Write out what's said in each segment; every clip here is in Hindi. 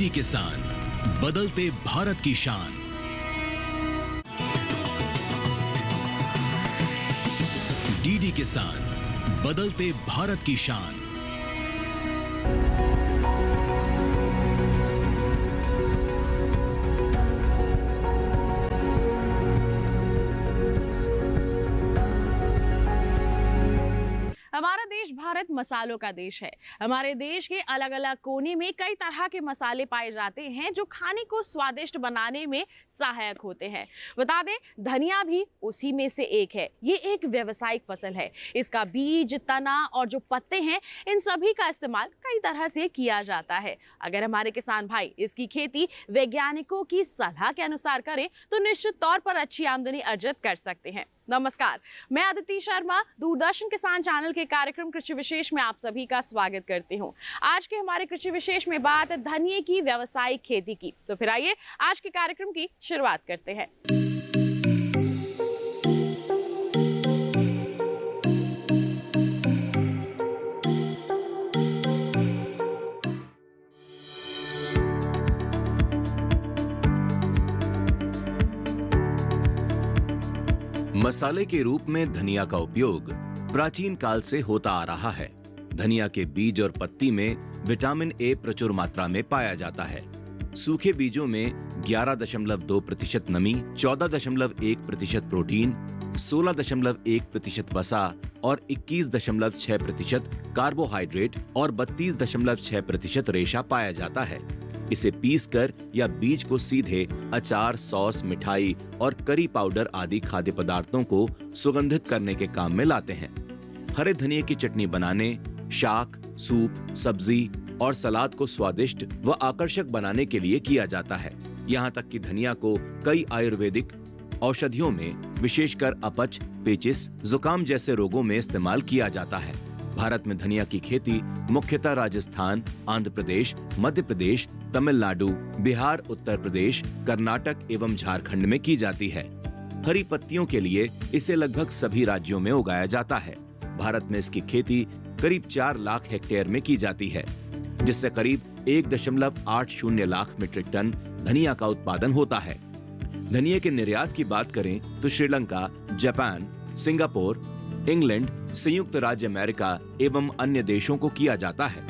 डीडी किसान, बदलते भारत की शान। डीडी किसान, बदलते भारत की शान। हमारा देश भारत मसालों का देश है। हमारे देश के अलग अलग कोने में कई तरह के मसाले पाए जाते हैं जो खाने को स्वादिष्ट बनाने में सहायक होते हैं। बता दें, धनिया भी उसी में से एक है। ये एक व्यावसायिक फसल है। इसका बीज, तना और जो पत्ते हैं, इन सभी का इस्तेमाल कई तरह से किया जाता है। अगर हमारे किसान भाई इसकी खेती वैज्ञानिकों की सलाह के अनुसार करें तो निश्चित तौर पर अच्छी आमदनी अर्जित कर सकते हैं। नमस्कार, मैं अदिति शर्मा दूरदर्शन किसान चैनल के कार्यक्रम कृषि विशेष में आप सभी का स्वागत करती हूं। आज के हमारे कृषि विशेष में बात धनिये की व्यावसायिक खेती की। तो फिर आइए आज के कार्यक्रम की शुरुआत करते हैं। मसाले के रूप में धनिया का उपयोग प्राचीन काल से होता आ रहा है। धनिया के बीज और पत्ती में विटामिन ए प्रचुर मात्रा में पाया जाता है। सूखे बीजों में 11.2% नमी, 14.1% प्रोटीन, 16.1% वसा और 21.6% कार्बोहाइड्रेट और 32.6% रेशा पाया जाता है। इसे पीसकर या बीज को सीधे अचार, सॉस, मिठाई और करी पाउडर आदि खाद्य पदार्थों को सुगंधित करने के काम में लाते हैं। हरे धनिये की चटनी बनाने, शाक, सूप, सब्जी और सलाद को स्वादिष्ट व आकर्षक बनाने के लिए किया जाता है। यहाँ तक कि धनिया को कई आयुर्वेदिक औषधियों में विशेषकर अपच, पेचिस, जुकाम जैसे रोगों में इस्तेमाल किया जाता है। भारत में धनिया की खेती मुख्यतः राजस्थान, आंध्र प्रदेश, मध्य प्रदेश, तमिलनाडु, बिहार, उत्तर प्रदेश, कर्नाटक एवं झारखंड में की जाती है। हरी पत्तियों के लिए इसे लगभग सभी राज्यों में उगाया जाता है। भारत में इसकी खेती करीब 4 लाख हेक्टेयर में की जाती है, जिससे करीब 1.80 लाख मीट्रिक टन धनिया का उत्पादन होता है। धनिये के निर्यात की बात करें तो श्रीलंका, जापान, सिंगापुर, इंग्लैंड, संयुक्त राज्य अमेरिका एवं अन्य देशों को किया जाता है।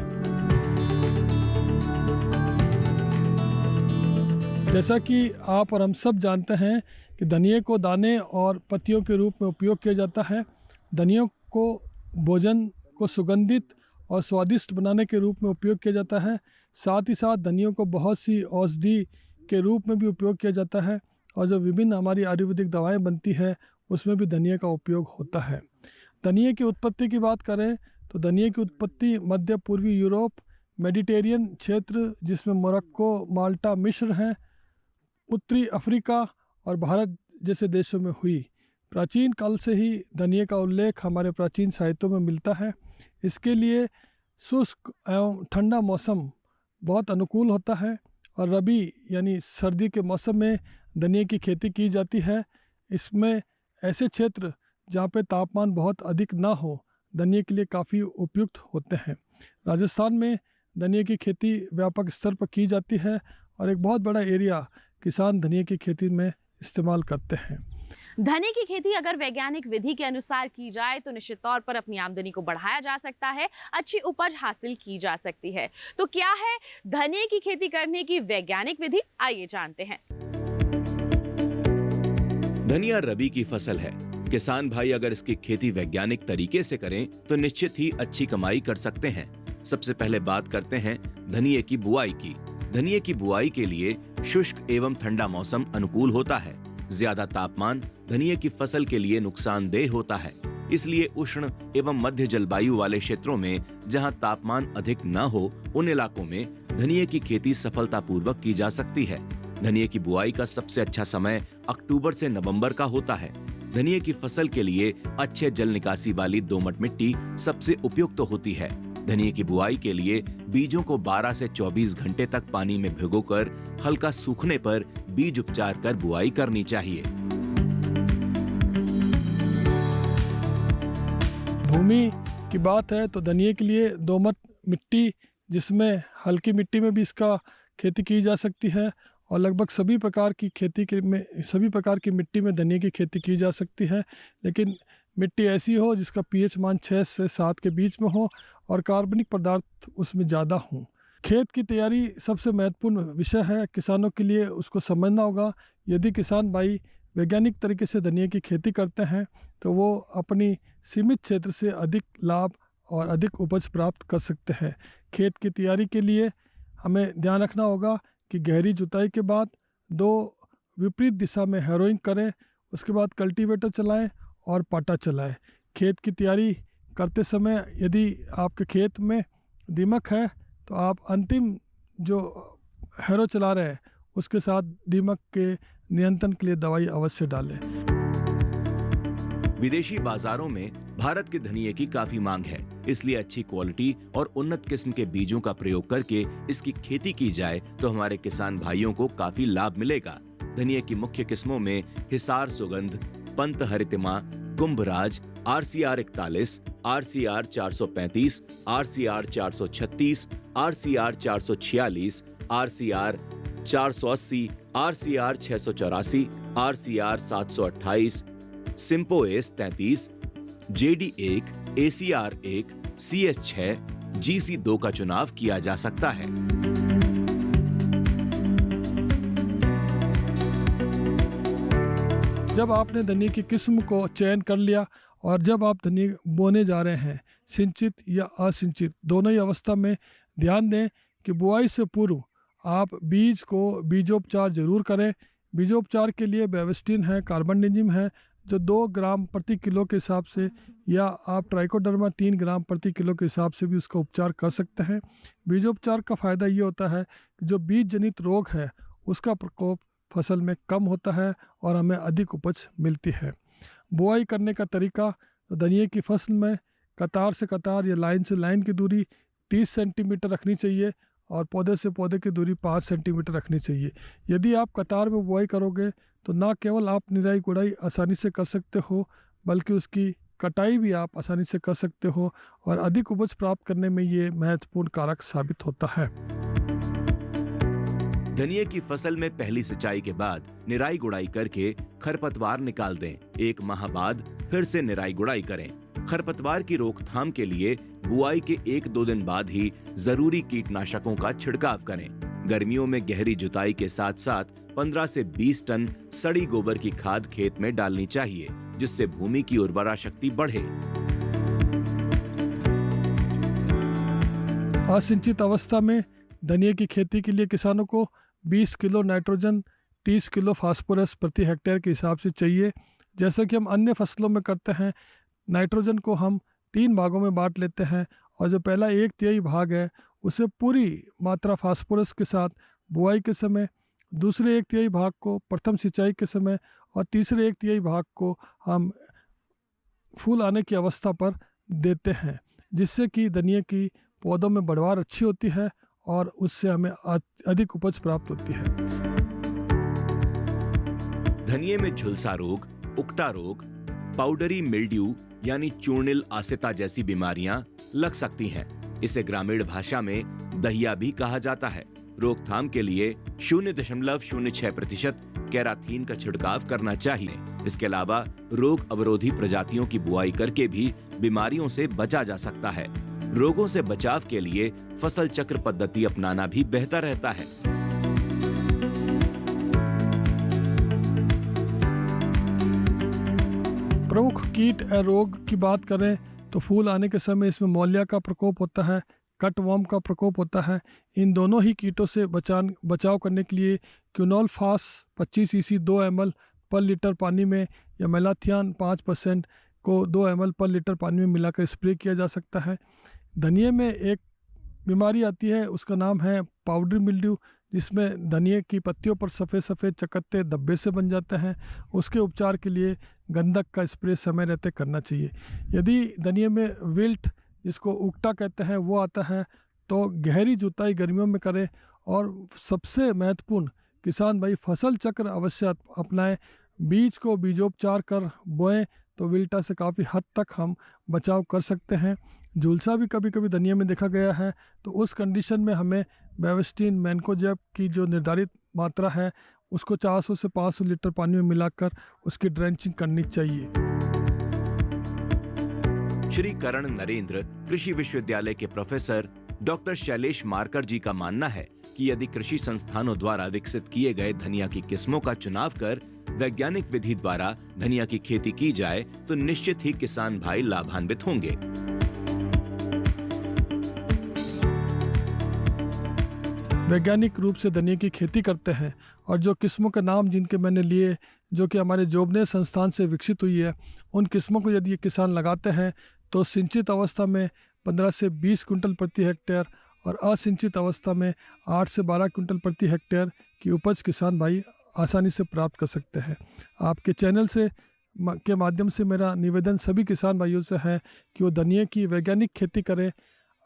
जैसा कि आप और हम सब जानते हैं कि धनिये को दाने और पत्तियों के रूप में उपयोग किया जाता है। धनियों को भोजन को सुगंधित और स्वादिष्ट बनाने के रूप में उपयोग किया जाता है। साथ ही साथ धनियों को बहुत सी औषधि के रूप में भी उपयोग किया जाता है और जो विभिन्न हमारी आयुर्वेदिक दवाएं बनती है उसमें भी धनिये का उपयोग होता है। धनिये की उत्पत्ति की बात करें तो धनिये की उत्पत्ति मध्य पूर्वी यूरोप, मेडिटेरियन क्षेत्र जिसमें मोरक्को, माल्टा, मिस्र हैं, उत्तरी अफ्रीका और भारत जैसे देशों में हुई। प्राचीन काल से ही धनिये का उल्लेख हमारे प्राचीन साहित्यों में मिलता है। इसके लिए शुष्क एवं ठंडा मौसम बहुत अनुकूल होता है और रबी यानी सर्दी के मौसम में धनिये की खेती की जाती है। इसमें ऐसे क्षेत्र जहाँ पे तापमान बहुत अधिक ना हो धनिये के लिए काफ़ी उपयुक्त होते हैं। राजस्थान में धनिये की खेती व्यापक स्तर पर की जाती है और एक बहुत बड़ा एरिया किसान धनिये की खेती में इस्तेमाल करते हैं। धनिये की खेती अगर वैज्ञानिक विधि के अनुसार की जाए तो निश्चित तौर पर अपनी आमदनी को बढ़ाया जा सकता है, अच्छी उपज हासिल की जा सकती है। तो क्या है धनिये की खेती करने की वैज्ञानिक विधि, आइए जानते हैं। धनिया रबी की फसल है। किसान भाई अगर इसकी खेती वैज्ञानिक तरीके से करें तो निश्चित ही अच्छी कमाई कर सकते हैं। सबसे पहले बात करते हैं धनिये की बुआई की। धनिये की बुआई के लिए शुष्क एवं ठंडा मौसम अनुकूल होता है। ज्यादा तापमान धनिये की फसल के लिए नुकसानदेह होता है, इसलिए उष्ण एवं मध्य जलवायु वाले क्षेत्रों में जहां तापमान अधिक न हो उन इलाकों में धनिये की खेती सफलतापूर्वक की जा सकती है। धनिये की बुआई का सबसे अच्छा समय अक्टूबर से नवंबर का होता है। धनिये की फसल के लिए अच्छे जल निकासी वाली दोमट मिट्टी सबसे उपयुक्त होती है। धनिये की बुआई के लिए बीजों को 12 से 24 घंटे तक पानी में भिगोकर हल्का सूखने पर बीज उपचार कर बुआई करनी चाहिए। भूमि की बात है तो धनिये के लिए दोमट मिट्टी, जिसमें हल्की मिट्टी में भी इसका खेती की जा सकती है और लगभग सभी प्रकार की मिट्टी में धनिया की खेती की जा सकती है, लेकिन मिट्टी ऐसी हो जिसका पीएच मान 6 से 7 के बीच में हो और कार्बनिक पदार्थ उसमें ज़्यादा हों। खेत की तैयारी सबसे महत्वपूर्ण विषय है, किसानों के लिए उसको समझना होगा। यदि किसान भाई वैज्ञानिक तरीके से धनिया की खेती करते हैं तो वो अपनी सीमित क्षेत्र से अधिक लाभ और अधिक उपज प्राप्त कर सकते हैं। खेत की तैयारी के लिए हमें ध्यान रखना होगा कि गहरी जुताई के बाद 2 विपरीत दिशा में हैरोइंग करें, उसके बाद कल्टीवेटर चलाएं और पाटा चलाएं। खेत की तैयारी करते समय यदि आपके खेत में दीमक है तो आप अंतिम जो हैरो चला रहे हैं उसके साथ दीमक के नियंत्रण के लिए दवाई अवश्य डालें। विदेशी बाजारों में भारत के धनिये की काफी मांग है, इसलिए अच्छी क्वालिटी और उन्नत किस्म के बीजों का प्रयोग करके इसकी खेती की जाए तो हमारे किसान भाइयों को काफी लाभ मिलेगा। धनिये की मुख्य किस्मों में हिसार सुगंध, Pant हरितिमा, Kumbhraj, RCR 41, RCR 435, RCR 436, RCR 446, RCR 480, RCR 684, RCR 728, सिम्पोएस 33, JD1, ACR 1, CS6, GC2 का चुनाव किया जा सकता है। जब आपने धनिया की किस्म को चयन कर लिया और जब आप धनिया बोने जा रहे हैं, सिंचित या असिंचित दोनों ही अवस्था में ध्यान दें कि बुआई से पूर्व आप बीज को बीजोपचार जरूर करें। बीजोपचार के लिए बेविस्टिन है, कार्बनडिजिम है जो 2 ग्राम प्रति किलो के हिसाब से, या आप ट्राइकोडर्मा 3 ग्राम प्रति किलो के हिसाब से भी उसका उपचार कर सकते हैं। बीजोपचार का फ़ायदा ये होता है कि जो बीज जनित रोग है उसका प्रकोप फसल में कम होता है और हमें अधिक उपज मिलती है। बुआई करने का तरीका, तो धनिया की फसल में कतार से कतार या लाइन से लाइन की दूरी 30 सेंटीमीटर रखनी चाहिए और पौधे से पौधे की दूरी 5 सेंटीमीटर रखनी चाहिए। यदि आप कतार में बुआई करोगे तो ना केवल आप निराई गुड़ाई आसानी से कर सकते हो बल्कि उसकी कटाई भी आप आसानी से कर सकते हो और अधिक उपज प्राप्त करने में ये महत्वपूर्ण कारक साबित होता है। धनिया की फसल में पहली सिंचाई के बाद निराई गुड़ाई करके खरपतवार निकाल दें। 1 माह बाद फिर से निराई गुड़ाई करें। खरपतवार की रोकथाम के लिए बुआई के 1-2 दिन बाद ही जरूरी कीटनाशकों का छिड़काव करें। गर्मियों में गहरी जुताई के साथ साथ 15 से 20 टन सड़ी गोबर की खाद खेत में डालनी चाहिए, जिससे भूमि की उर्वरा शक्ति बढ़े। असिंचित अवस्था में धनिया की खेती के लिए किसानों को 20 किलो नाइट्रोजन, 30 किलो फास्फोरस प्रति हेक्टेयर के हिसाब से चाहिए। जैसा कि हम अन्य फसलों में करते हैं, नाइट्रोजन को हम 3 भागों में बांट लेते हैं और जो पहला 1/3 भाग है उसे पूरी मात्रा फास्फोरस के साथ बुआई के समय, दूसरे 1/3 भाग को प्रथम सिंचाई के समय और तीसरे 1/3 भाग को हम फूल आने की अवस्था पर देते हैं, जिससे कि धनिया की पौधों में बढ़वार अच्छी होती है और उससे हमें अधिक उपज प्राप्त होती है। धनिये में झुलसा रोग, उकटा रोग, पाउडरी मिल्ड्यू यानी चूर्णिल आसिता जैसी बीमारियां लग सकती हैं। इसे ग्रामीण भाषा में दहिया भी कहा जाता है। रोकथाम के लिए 0.06% केराथीन का छिड़काव करना चाहिए। इसके अलावा रोग अवरोधी प्रजातियों की बुआई करके भी बीमारियों से बचा जा सकता है। रोगों से बचाव के लिए फसल चक्र पद्धति अपनाना भी बेहतर रहता है। प्रमुख कीट और रोग की बात करें तो फूल आने के समय इसमें मौलिया का प्रकोप होता है, कटवर्म का प्रकोप होता है। इन दोनों ही कीटों से बचाव करने के लिए क्यूनोलफास 25 EC 2 ml पर लीटर पानी में या मेलाथियान 5% को 2 ml पर लीटर पानी में मिलाकर स्प्रे किया जा सकता है। धनिये में एक बीमारी आती है, उसका नाम है पाउडरी मिल्ड्यू, जिसमें धनिये की पत्तियों पर सफ़ेद सफ़ेद चकत्ते धब्बे से बन जाते हैं। उसके उपचार के लिए गंधक का स्प्रे समय रहते करना चाहिए। यदि धनिये में विल्ट, जिसको उकटा कहते हैं, वो आता है तो गहरी जुताई गर्मियों में करें और सबसे महत्वपूर्ण किसान भाई फसल चक्र अवश्य अपनाएं। बीज को बीजोपचार कर बोएं तो विल्टा से काफ़ी हद तक हम बचाव कर सकते हैं। झुलसा भी कभी कभी धनिया में देखा गया है, तो उस कंडीशन में हमें बेविस्टिन, मैनकोजेब की जो निर्धारित मात्रा है उसको 400 से 500 लीटर पानी में मिलाकर उसकी ड्रेंचिंग करनी चाहिए। श्री करण नरेंद्र कृषि विश्वविद्यालय के प्रोफेसर डॉक्टर शैलेश मारकर जी का मानना है कि यदि कृषि संस्थानों द्वारा विकसित किए गए धनिया की किस्मों का चुनाव कर वैज्ञानिक विधि द्वारा धनिया की खेती की जाए तो निश्चित ही किसान भाई लाभान्वित होंगे। वैज्ञानिक रूप से धनिया की खेती करते हैं और जो किस्मों के नाम जिनके मैंने लिए जो कि हमारे जोबनेर संस्थान से विकसित हुई है, उन किस्मों को यदि ये किसान लगाते हैं तो सिंचित अवस्था में 15 से 20 क्विंटल प्रति हेक्टेयर और असिंचित अवस्था में 8 से 12 क्विंटल प्रति हेक्टेयर की उपज किसान भाई आसानी से प्राप्त कर सकते हैं। आपके चैनल से के माध्यम से मेरा निवेदन सभी किसान भाइयों से है कि वो धनिया की वैज्ञानिक खेती करें।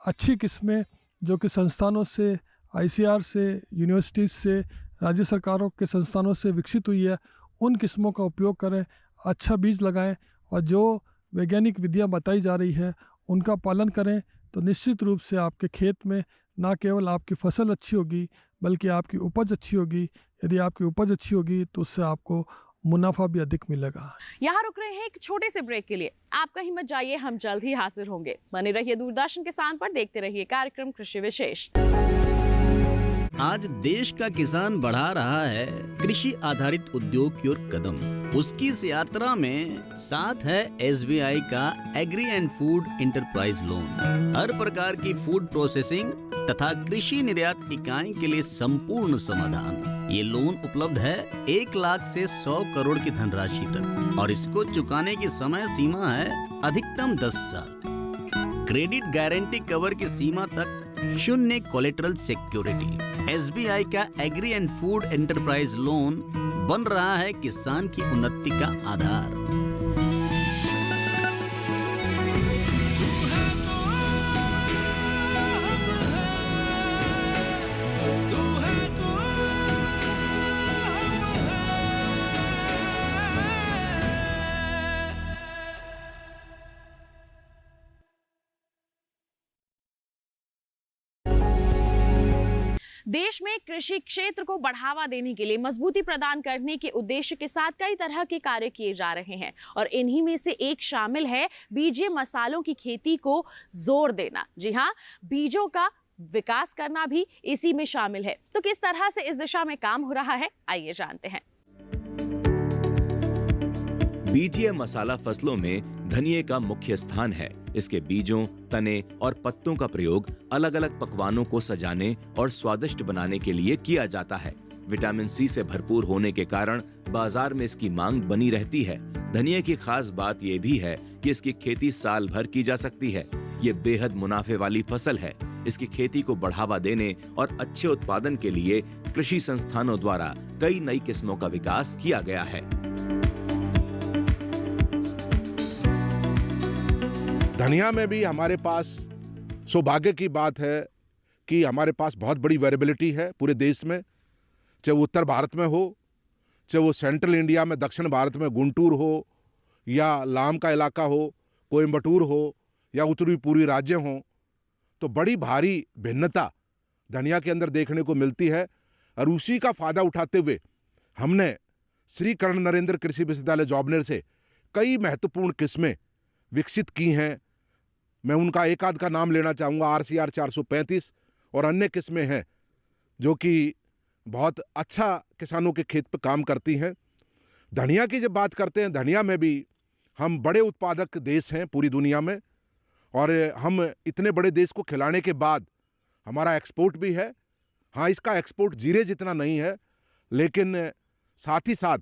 अच्छी किस्में जो कि संस्थानों से, ICAR से, यूनिवर्सिटीज़ से, राज्य सरकारों के संस्थानों से विकसित हुई है, उन किस्मों का उपयोग करें, अच्छा बीज लगाएं और जो वैज्ञानिक विधियां बताई जा रही है उनका पालन करें तो निश्चित रूप से आपके खेत में ना केवल आपकी फसल अच्छी होगी बल्कि आपकी उपज अच्छी होगी। यदि आपकी उपज अच्छी होगी तो उससे आपको मुनाफा भी अधिक मिलेगा। यहाँ रुक रहे हैं एक छोटे से ब्रेक के लिए। आप कहीं मत जाइए, हम जल्द ही हाजिर होंगे। बने रहिए दूरदर्शन किसान पर, देखते रहिए कार्यक्रम कृषि विशेष। आज देश का किसान बढ़ा रहा है कृषि आधारित उद्योग की ओर कदम। उसकी इस यात्रा में साथ है SBI का agri and food enterprise loan. हर प्रकार की फूड प्रोसेसिंग तथा कृषि निर्यात इकाई के लिए संपूर्ण समाधान। ये लोन उपलब्ध है 1 लाख से 100 करोड़ की धनराशि तक और इसको चुकाने की समय सीमा है अधिकतम 10 साल। क्रेडिट गारंटी कवर की सीमा तक 0 कोलेटरल सिक्योरिटी। SBI का agri and food enterprise loan बन रहा है किसान की उन्नति का आधार। देश में कृषि क्षेत्र को बढ़ावा देने के लिए मजबूती प्रदान करने के उद्देश्य के साथ कई तरह के कार्य किए जा रहे हैं और इन्हीं में से एक शामिल है बीजीय मसालों की खेती को जोर देना। जी हाँ, बीजों का विकास करना भी इसी में शामिल है। तो किस तरह से इस दिशा में काम हो रहा है, आइए जानते हैं। बीजीय मसाला फसलों में धनिये का मुख्य स्थान है। इसके बीजों, तने और पत्तों का प्रयोग अलग अलग पकवानों को सजाने और स्वादिष्ट बनाने के लिए किया जाता है। विटामिन सी से भरपूर होने के कारण बाजार में इसकी मांग बनी रहती है। धनिये की खास बात यह भी है कि इसकी खेती साल भर की जा सकती है। ये बेहद मुनाफे वाली फसल है। इसकी खेती को बढ़ावा देने और अच्छे उत्पादन के लिए कृषि संस्थानों द्वारा कई नई किस्मों का विकास किया गया है। धनिया में भी हमारे पास सौभाग्य की बात है कि हमारे पास बहुत बड़ी वेरिएबिलिटी है पूरे देश में, चाहे वो उत्तर भारत में हो, चाहे वो सेंट्रल इंडिया में, दक्षिण भारत में गुंटूर हो या लाम का इलाका हो, कोयम्बटूर हो या उत्तरी पूर्वी राज्य हों, तो बड़ी भारी भिन्नता धनिया के अंदर देखने को मिलती है। और उसी का फ़ायदा उठाते हुए हमने श्री करण नरेंद्र कृषि विश्वविद्यालय जोबनेर से कई महत्वपूर्ण किस्में विकसित की हैं। मैं उनका एक आध का नाम लेना चाहूँगा। RCR 435 और अन्य किस्में हैं जो कि बहुत अच्छा किसानों के खेत पर काम करती हैं। धनिया की जब बात करते हैं, धनिया में भी हम बड़े उत्पादक देश हैं पूरी दुनिया में और हम इतने बड़े देश को खिलाने के बाद हमारा एक्सपोर्ट भी है। हाँ, इसका एक्सपोर्ट जीरे जितना नहीं है, लेकिन साथ ही साथ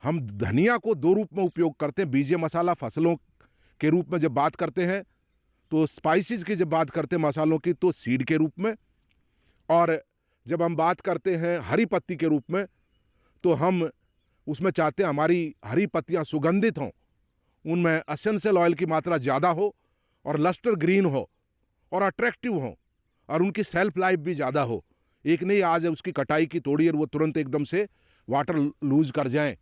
हम धनिया को 2 रूप में उपयोग करते हैं। बीजीय मसाला फसलों के रूप में जब बात करते हैं तो स्पाइसेस की जब बात करते हैं मसालों की तो सीड के रूप में, और जब हम बात करते हैं हरी पत्ती के रूप में तो हम उसमें चाहते हैं हमारी हरी पत्तियां सुगंधित हों, उनमें एसेंशियल ऑयल की मात्रा ज़्यादा हो और लस्टर ग्रीन हो और अट्रैक्टिव हो और उनकी सेल्फ लाइफ भी ज़्यादा हो। एक नहीं आज उसकी कटाई की तोड़ी और वो तुरंत एकदम से वाटर लूज कर जाएं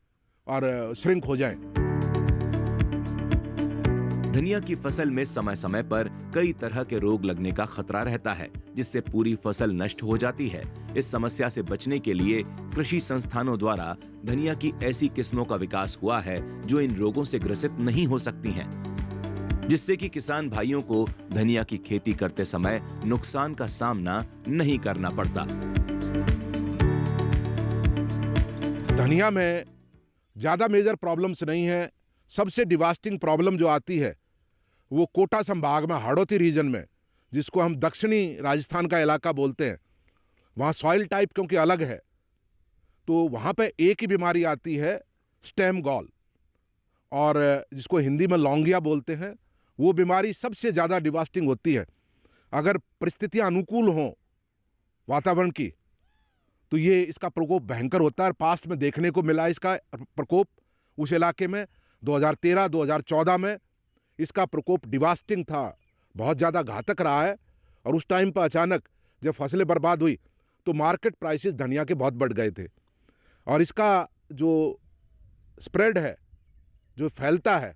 और श्रिंक हो जाएं। धनिया की फसल में समय समय पर कई तरह के रोग लगने का खतरा रहता है, जिससे पूरी फसल नष्ट हो जाती है। इस समस्या से बचने के लिए कृषि संस्थानों द्वारा धनिया की ऐसी किस्मों का विकास हुआ है जो इन रोगों से ग्रसित नहीं हो सकती हैं, जिससे कि किसान भाइयों को धनिया की खेती करते समय नुकसान का सामना नहीं करना पड़ता। धनिया में ज़्यादा मेजर प्रॉब्लम्स नहीं है। सबसे डिवास्टिंग प्रॉब्लम जो आती है वो कोटा संभाग में हाड़ौती रीजन में, जिसको हम दक्षिणी राजस्थान का इलाका बोलते हैं, वहाँ सॉइल टाइप क्योंकि अलग है, तो वहाँ पे एक ही बीमारी आती है, स्टेम गॉल, और जिसको हिंदी में लौंगिया बोलते हैं। वो बीमारी सबसे ज़्यादा डिवास्टिंग होती है। अगर परिस्थितियाँ अनुकूल हों वातावरण की तो ये इसका प्रकोप भयंकर होता है। पास्ट में देखने को मिला इसका प्रकोप उस इलाके में 2013-2014 में इसका प्रकोप डिवास्टिंग था, बहुत ज़्यादा घातक रहा है। और उस टाइम पर अचानक जब फसलें बर्बाद हुई तो मार्केट प्राइसेस धनिया के बहुत बढ़ गए थे। और इसका जो स्प्रेड है, जो फैलता है,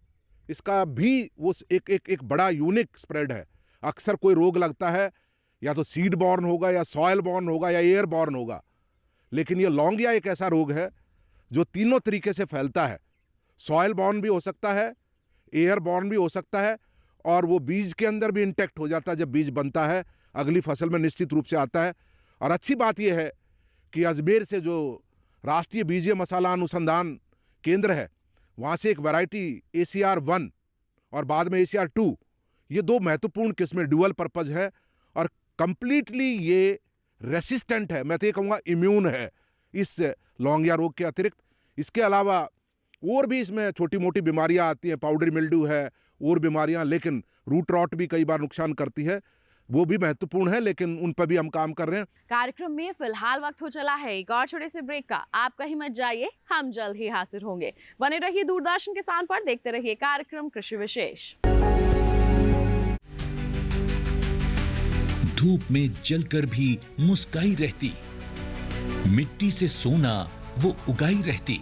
इसका भी वो एक बड़ा यूनिक स्प्रेड है। अक्सर कोई रोग लगता है या तो सीड बॉर्न होगा या सॉयल बॉर्न होगा या एयर बॉर्न होगा, लेकिन ये लौंगिया एक ऐसा रोग है जो तीनों तरीके से फैलता है। सॉयल बॉर्न भी हो सकता है, एयर बॉर्न भी हो सकता है, और वो बीज के अंदर भी इंटैक्ट हो जाता है। जब बीज बनता है अगली फसल में निश्चित रूप से आता है। और अच्छी बात यह है कि अजमेर से जो राष्ट्रीय बीजीय मसाला अनुसंधान केंद्र है, वहाँ से एक वैरायटी ACR1 और बाद में ACR2, ये दो महत्वपूर्ण किस्में ड्यूअल पर्पज है और कंप्लीटली ये रेसिस्टेंट है, मैं तो ये कहूँगा इम्यून है इस लौंगिया रोग के अतिरिक्त। इसके अलावा और भी इसमें छोटी मोटी बीमारियां आती हैं, पाउडरी मिल्ड्यू है और बीमारियां, लेकिन रूट रॉट भी कई बार नुकसान करती है, वो भी महत्वपूर्ण है, लेकिन उन पर भी हम काम कर रहे हैं। कार्यक्रम में फिलहाल वक्त हो चला है एक और छोटे से ब्रेक का। आप कहीं मत जाइए, हम जल्द ही हाजिर होंगे। बने रहिए दूरदर्शन किसान पर, देखते रहिए कार्यक्रम कृषि विशेष। धूप में जलकर भी मुस्काई रहती, मिट्टी से सोना वो उगाई रहती,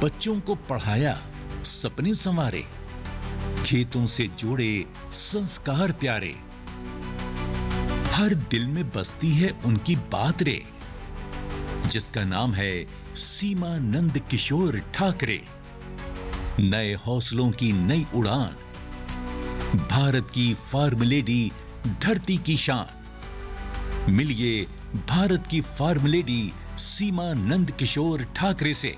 बच्चों को पढ़ाया, सपने संवारे, खेतों से जोड़े संस्कार प्यारे, हर दिल में बसती है उनकी बात रे, जिसका नाम है सीमा नंद किशोर ठाकरे। नए हौसलों की नई उड़ान, भारत की फार्म लेडी, धरती की शान। मिलिए भारत की फार्म लेडी सीमा नंद किशोर ठाकरे से।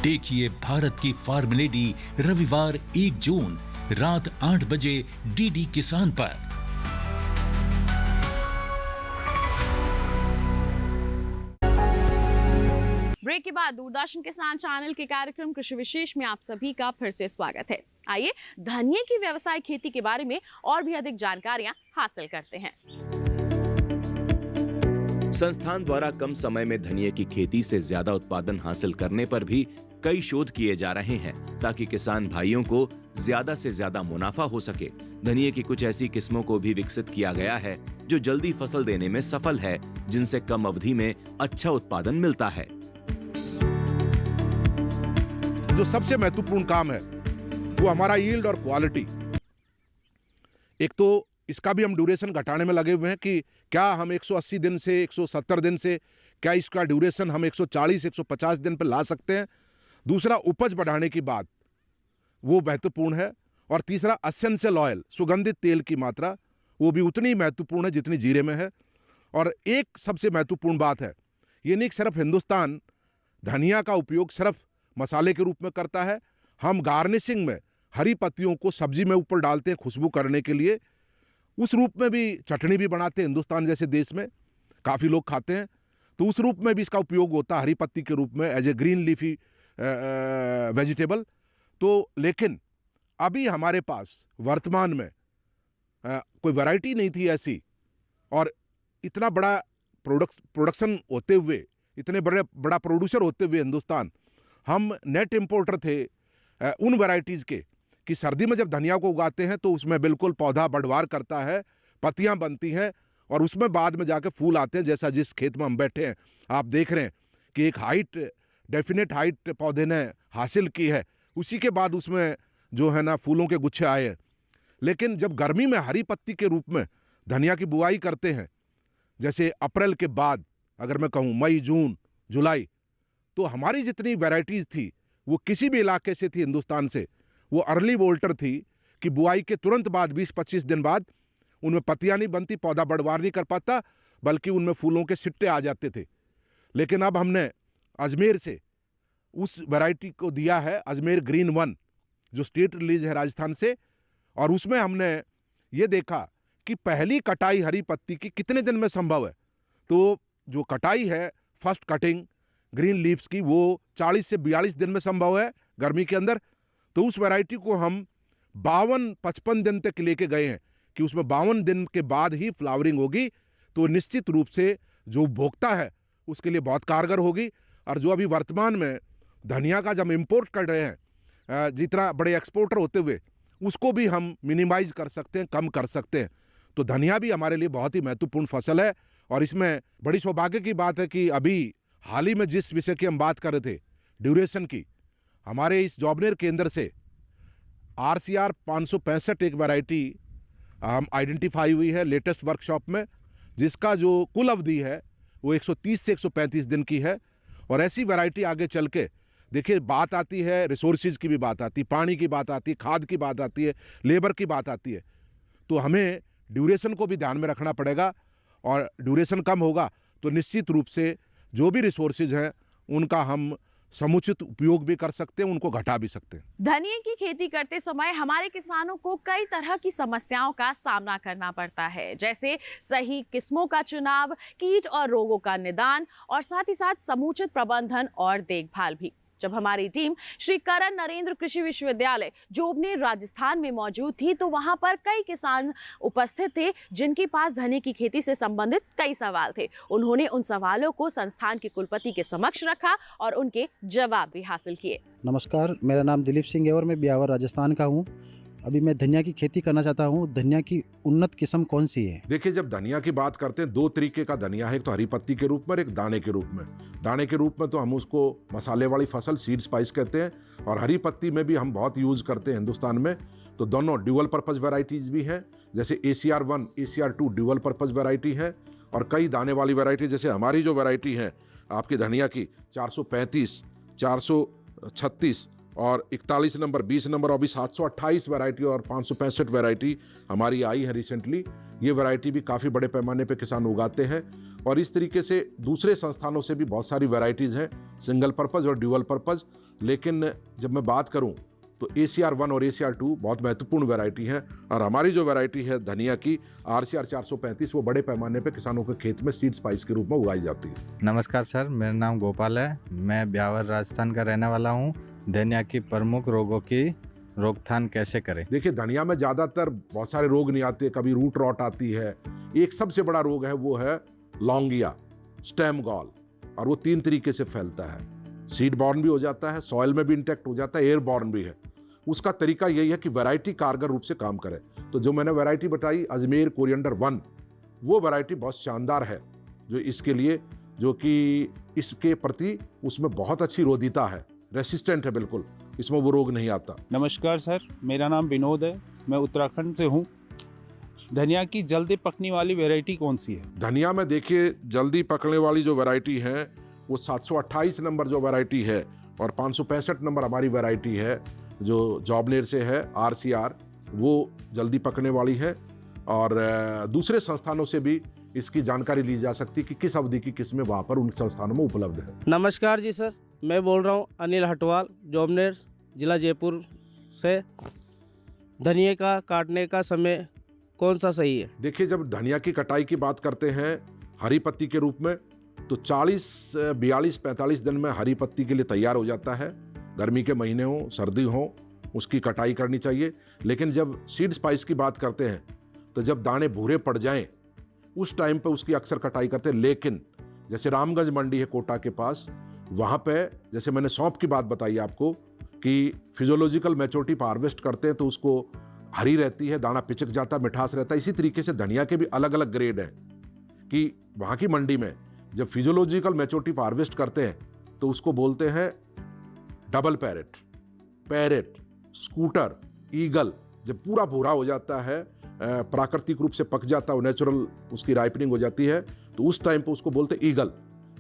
देखिए भारत की फार्म लेडी रविवार 1 जून रात 8 बजे DD किसान पर। ब्रेक के बाद दूरदर्शन किसान चैनल के कार्यक्रम कृषि विशेष में आप सभी का फिर से स्वागत है। आइए धनिया की व्यवसाय खेती के बारे में और भी अधिक जानकारियां हासिल करते हैं। संस्थान द्वारा कम समय में धनिया की खेती से ज्यादा उत्पादन हासिल करने पर भी कई शोध किए जा रहे हैं, ताकि किसान भाइयों को ज्यादा से ज्यादा मुनाफा हो सके। धनिया की कुछ ऐसी किस्मों को भी विकसित किया गया है जो जल्दी फसल देने में सफल है, जिनसे कम अवधि में अच्छा उत्पादन मिलता है। जो सबसे महत्वपूर्ण काम है वो हमारा यील्ड और क्वालिटी। एक तो इसका भी हम ड्यूरेशन घटाने में लगे हुए हैं कि क्या हम 180 दिन से 170 दिन से, क्या इसका ड्यूरेशन हम 140-150 दिन पर ला सकते हैं। दूसरा, उपज बढ़ाने की बात, वो महत्वपूर्ण है। और तीसरा, एसेंशियल ऑयल, सुगंधित तेल की मात्रा, वो भी उतनी महत्वपूर्ण है जितनी जीरे में है। और एक सबसे महत्वपूर्ण बात है, ये नहीं सिर्फ हिंदुस्तान धनिया का उपयोग सिर्फ मसाले के रूप में करता है, हम गार्निशिंग में हरी पत्तियों को सब्जी में ऊपर डालते हैं खुशबू करने के लिए, उस रूप में भी चटनी भी बनाते हैं। हिंदुस्तान जैसे देश में काफ़ी लोग खाते हैं, तो उस रूप में भी इसका उपयोग होता है हरी पत्ती के रूप में, as a green leafy vegetable. तो लेकिन अभी हमारे पास वर्तमान में कोई वैरायटी नहीं थी ऐसी, और इतना बड़ा प्रोडक्शन होते हुए, इतने बड़ा प्रोड्यूसर होते हुए हिंदुस्तान, हम नेट इम्पोर्टर थे उन वैरायटीज़ के कि सर्दी में जब धनिया को उगाते हैं तो उसमें बिल्कुल पौधा बढ़वार करता है, पत्तियां बनती हैं और उसमें बाद में जाके फूल आते हैं। जैसा जिस खेत में हम बैठे हैं आप देख रहे हैं कि एक हाइट, डेफिनेट हाइट पौधे ने हासिल की है। उसी के बाद उसमें जो है ना फूलों के गुच्छे आए हैं। लेकिन जब गर्मी में हरी पत्ती के रूप में धनिया की बुआई करते हैं, जैसे अप्रैल के बाद अगर मैं कहूँ मई, जून, जुलाई, तो हमारी जितनी वैरायटीज़ थी वो किसी भी इलाके से थी हिंदुस्तान से, वो अर्ली वोल्टर थी कि बुआई के तुरंत बाद 20-25 दिन बाद उनमें पत्तियाँ नहीं बनती, पौधा बढ़वार नहीं कर पाता, बल्कि उनमें फूलों के सिट्टे आ जाते थे। लेकिन अब हमने अजमेर से उस वैरायटी को दिया है, अजमेर ग्रीन 1, जो स्टेट रिलीज है राजस्थान से, और उसमें हमने ये देखा कि पहली कटाई हरी पत्ती की कितने दिन में संभव है। तो जो कटाई है फर्स्ट कटिंग ग्रीन लीव्स की, वो 40 से 42 दिन में संभव है गर्मी के अंदर। तो उस वैरायटी को हम 52-55 दिन तक लेके गए हैं कि उसमें 52 दिन के बाद ही फ्लावरिंग होगी, तो निश्चित रूप से जो उपभोक्ता है उसके लिए बहुत कारगर होगी। और जो अभी वर्तमान में धनिया का जब इम्पोर्ट कर रहे हैं, जितना बड़े एक्सपोर्टर होते हुए, उसको भी हम मिनिमाइज कर सकते हैं, कम कर सकते हैं। तो धनिया भी हमारे लिए बहुत ही महत्वपूर्ण फसल है। और इसमें बड़ी सौभाग्य की बात है कि अभी हाल ही में जिस विषय की हम बात कर रहे थे, ड्यूरेशन की, हमारे इस जॉबनेर केंद्र से RCR 565 एक वैरायटी हम आइडेंटिफाई हुई है लेटेस्ट वर्कशॉप में, जिसका जो कुल अवधि है वो 130 से 135 दिन की है। और ऐसी वैरायटी आगे चल के देखिए, बात आती है रिसोर्सेज की भी बात आती है, पानी की बात आती है, खाद की बात आती है, लेबर की बात आती है। तो हमें ड्यूरेशन को भी ध्यान में रखना पड़ेगा, और ड्यूरेशन कम होगा तो निश्चित रूप से जो भी रिसोर्सेज हैं उनका हम समुचित उपयोग भी कर सकते हैं, उनको घटा भी सकते हैं। धनिया की खेती करते समय हमारे किसानों को कई तरह की समस्याओं का सामना करना पड़ता है, जैसे सही किस्मों का चुनाव, कीट और रोगों का निदान, और साथ ही साथ समुचित प्रबंधन और देखभाल भी। जब हमारी टीम श्री करण नरेंद्र कृषि विश्वविद्यालय जोबनेर राजस्थान में मौजूद थी, तो वहां पर कई किसान उपस्थित थे जिनके पास धनिया की खेती से संबंधित कई सवाल थे। उन्होंने उन सवालों को संस्थान के कुलपति के समक्ष रखा और उनके जवाब भी हासिल किए। नमस्कार, मेरा नाम दिलीप सिंह है और मैं ब्यावर राजस्थान का हूँ। अभी मैं धनिया की खेती करना चाहता हूँ। धनिया की उन्नत किस्म कौन सी है? देखिए, जब धनिया की बात करते हैं, दो तरीके का धनिया है, एक तो हरी पत्ती के रूप में और एक दाने के रूप में। दाने के रूप में तो हम उसको मसाले वाली फसल सीड स्पाइस कहते हैं, और हरी पत्ती में भी हम बहुत यूज करते हैं हिंदुस्तान में। तो दोनों ड्यूअल पर्पज वैरायटीज भी हैं, जैसे ACR 1, ACR 2 dual purpose variety है, और कई दाने वाली वैरायटी, जैसे हमारी जो वैरायटी है आपकी धनिया की 435, 436 और 41 नंबर, 20 नंबर, अभी 728 वैरायटी और 565 वैरायटी हमारी आई है रिसेंटली। ये वैरायटी भी काफ़ी बड़े पैमाने पे किसान उगाते हैं, और इस तरीके से दूसरे संस्थानों से भी बहुत सारी वैरायटीज़ हैं, सिंगल पर्पज़ और ड्यूअल पर्पज़। लेकिन जब मैं बात करूं तो ACR 1 और ACR 2 बहुत महत्वपूर्ण वैरायटी हैं, और हमारी जो वैरायटी है धनिया की RCR 435, वो बड़े पैमाने पे किसानों के खेत में सीड स्पाइस के रूप में उगाई जाती है। नमस्कार सर, मेरा नाम गोपाल है, मैं ब्यावर राजस्थान का रहने वाला हूँ। धनिया की प्रमुख रोगों की रोकथाम कैसे करें? देखिए, धनिया में ज़्यादातर बहुत सारे रोग नहीं आते, कभी रूट रॉट आती है। एक सबसे बड़ा रोग है वो है लौंगिया, स्टेम गॉल, और वो 3 तरीके से फैलता है। सीड बॉर्न भी हो जाता है, सॉइल में भी इंटेक्ट हो जाता है, एयर बॉर्न भी है। उसका तरीका यही है कि वैरायटी कारगर रूप से काम करे। तो जो मैंने वैरायटी बताई अजमेर कोरिएंडर 1, वो वैरायटी बहुत शानदार है, जो इसके लिए, जो कि इसके प्रति उसमें बहुत अच्छी रोधिता है, रेसिस्टेंट है बिल्कुल, इसमें वो रोग नहीं आता। नमस्कार सर, मेरा नाम विनोद है, मैं उत्तराखंड से हूँ। धनिया की जल्दी पकने वाली वैरायटी कौन सी है? धनिया में देखिए, जल्दी पकने वाली जो वैरायटी है वो 728 नंबर जो वैरायटी है, और 565 नंबर हमारी वैरायटी है जो जॉबनेर से है, RCR, वो जल्दी पकने वाली है। और दूसरे संस्थानों से भी इसकी जानकारी ली जा सकती है कि किस अवधि की किस्में वहाँ पर उन संस्थानों में उपलब्ध है। नमस्कार जी सर, मैं बोल रहा हूँ अनिल हटवाल, जॉबनेर, जिला जयपुर से। धनिया का काटने का समय कौन सा सही है? देखिए, जब धनिया की कटाई की बात करते हैं हरी पत्ती के रूप में, तो 40, 42, 45 दिन में हरी पत्ती के लिए तैयार हो जाता है। गर्मी के महीने हो, सर्दी हो, उसकी कटाई करनी चाहिए। लेकिन जब सीड स्पाइस की बात करते हैं, तो जब दाने भूरे पड़ जाएं, उस टाइम पे उसकी अक्सर कटाई करते हैं। लेकिन जैसे रामगंज मंडी है कोटा के पास, वहाँ पे जैसे मैंने सौंफ की बात बताई आपको कि फिजियोलॉजिकल मैच्योरिटी पर हार्वेस्ट करते हैं तो उसको हरी रहती है, दाना पिचक जाता, मिठास रहता है। इसी तरीके से धनिया के भी अलग अलग ग्रेड हैं कि वहाँ की मंडी में जब फिजियोलॉजिकल मैच्योरिटी हार्वेस्ट करते हैं तो उसको बोलते हैं डबल पैरेट, स्कूटर, ईगल जब पूरा भूरा हो जाता है, प्राकृतिक रूप से पक जाता है, नेचुरल उसकी राइपनिंग हो जाती है, तो उस टाइम पे उसको बोलते ईगल।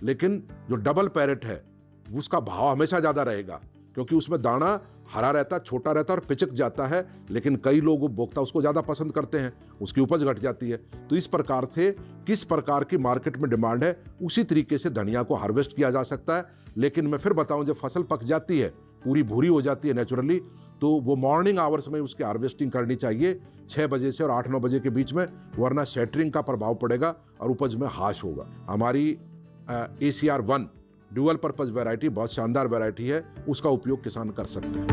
लेकिन जो डबल पैरेट है उसका भाव हमेशा ज़्यादा रहेगा, क्योंकि उसमें दाना हरा रहता है, छोटा रहता है और पिचक जाता है। लेकिन कई लोग उपभोक्ता उसको ज़्यादा पसंद करते हैं, उसकी उपज घट जाती है। तो इस प्रकार से किस प्रकार की मार्केट में डिमांड है, उसी तरीके से धनिया को हार्वेस्ट किया जा सकता है। लेकिन मैं फिर बताऊं, जब फसल पक जाती है, पूरी भूरी हो जाती है नेचुरली, तो वो मॉर्निंग आवर्स में उसकी हार्वेस्टिंग करनी चाहिए 6 बजे से और 8-9 बजे के बीच में, वरना सेटरिंग का प्रभाव पड़ेगा और उपज में हाश होगा। हमारी ACR 1 ड्यूअल पर्पज वैरायटी बहुत शानदार वैरायटी है, उसका उपयोग किसान कर सकते हैं।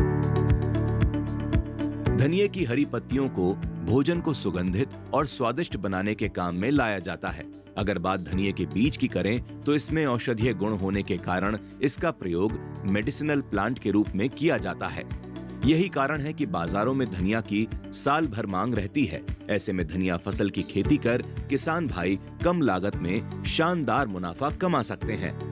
धनिये की हरी पत्तियों को भोजन को सुगंधित और स्वादिष्ट बनाने के काम में लाया जाता है। अगर बात धनिये के बीज की करें तो इसमें औषधीय गुण होने के कारण इसका प्रयोग मेडिसिनल प्लांट के रूप में किया जाता है। यही कारण है कि बाजारों में धनिया की साल भर मांग रहती है। ऐसे में धनिया फसल की खेती कर किसान भाई कम लागत में शानदार मुनाफा कमा सकते हैं।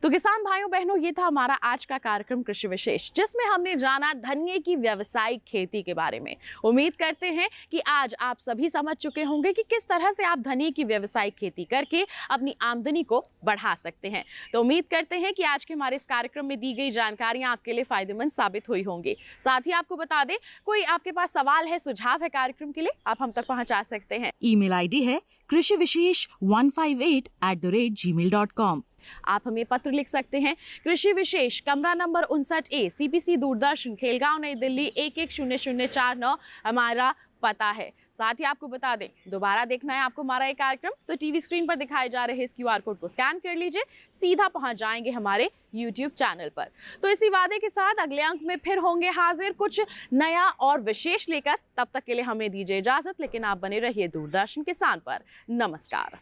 तो किसान भाइयों बहनों, ये था हमारा आज का कार्यक्रम कृषि विशेष, जिसमें हमने जाना धनिये की व्यावसायिक खेती के बारे में। उम्मीद करते हैं कि आज आप सभी समझ चुके होंगे कि किस तरह से आप धनिये की व्यावसायिक खेती करके अपनी आमदनी को बढ़ा सकते हैं। तो उम्मीद करते हैं कि आज के हमारे इस कार्यक्रम में दी गई जानकारियां आपके लिए फायदेमंद साबित हुई होंगी। साथ ही आपको बता दें, कोई आपके पास सवाल है, सुझाव है कार्यक्रम के लिए, आप हम तक पहुंचा सकते हैं। ईमेल आईडी है krishivishesh158@gmail.com। आप हमें पत्र लिख सकते हैं। कृषि विशेष, कमरा number 59A, CPC Doordarshan, Khelgaon, नई दिल्ली 110049 हमारा पता है। साथ ही आपको बता दें, दोबारा देखना है आपको हमारा ये कार्यक्रम, तो टीवी स्क्रीन पर दिखाए जा रहे इस QR कोड को स्कैन कर लीजिए, सीधा पहुंच जाएंगे हमारे YouTube चैनल पर। तो इसी वादे के साथ अगले अंक में फिर होंगे हाजिर कुछ नया और विशेष लेकर। तब तक के लिए हमें दीजिए इजाजत, लेकिन आप बने रहिए दूरदर्शन किसान पर। नमस्कार।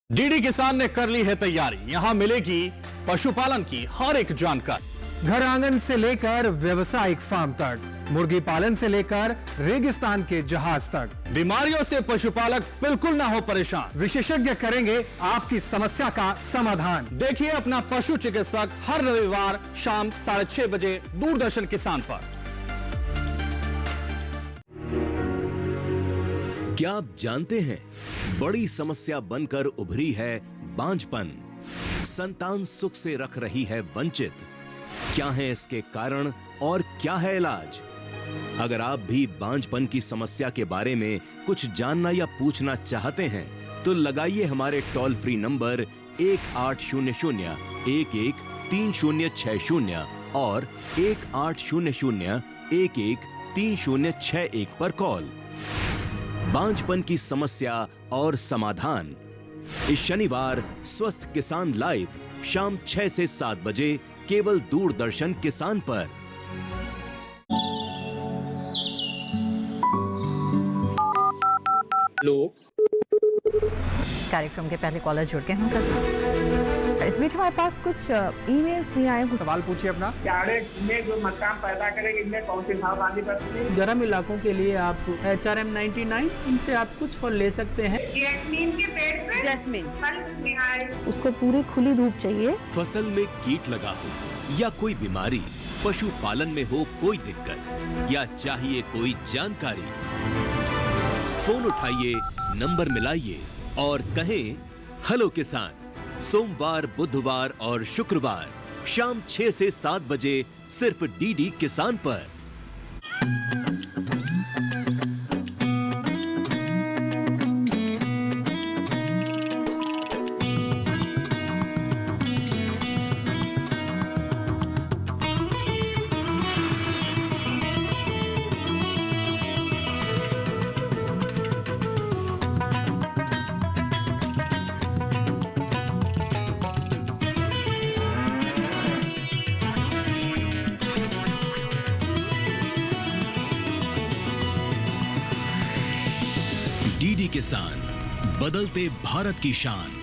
डीडी किसान ने कर ली है तैयारी, यहां मिलेगी पशुपालन की हर एक जानकारी। घर आंगन से लेकर व्यवसायिक फार्म तक, मुर्गी पालन से लेकर रेगिस्तान के जहाज तक। बीमारियों से पशुपालक बिल्कुल ना हो परेशान, विशेषज्ञ करेंगे आपकी समस्या का समाधान। देखिए अपना पशु चिकित्सक हर रविवार शाम 6:30 बजे दूरदर्शन किसान पर। क्या आप जानते हैं, बड़ी समस्या बनकर उभरी है बांझपन, संतान सुख से रख रही है वंचित। क्या है इसके कारण और क्या है इलाज? अगर आप भी बांझपन की समस्या के बारे में कुछ जानना या पूछना चाहते हैं तो लगाइए हमारे टोल फ्री नंबर 1800-113060 और 1800-113061 पर कॉल। बांझपन की समस्या और समाधान, इस शनिवार स्वस्थ किसान लाइव शाम 6 से 7 बजे केवल दूरदर्शन किसान पर। कार्यक्रम के पहले कॉलर जुड़ गए हैं। इस बीच हमारे पास कुछ ईमेल्स भी आए हैं। सवाल पूछिए अपना। में जो मकान पैदा करेंगे, इनमें कौन सी सावधानी बरतनी है? गर्म इलाकों के लिए आप HRM 99, इनसे आप कुछ फल ले सकते हैं। जैस्मीन के पेड़ पे जैस्मिन, उसको पूरी खुली धूप चाहिए। फसल में कीट लगा हो या कोई बीमारी, पशुपालन में हो कोई दिक्कत या चाहिए कोई जानकारी, फोन उठाइए, नंबर मिलाइए और कहें हेलो किसान। सोमवार, बुधवार और शुक्रवार शाम 6 से 7 बजे सिर्फ डीडी किसान पर। डीडी किसान, बदलते भारत की शान।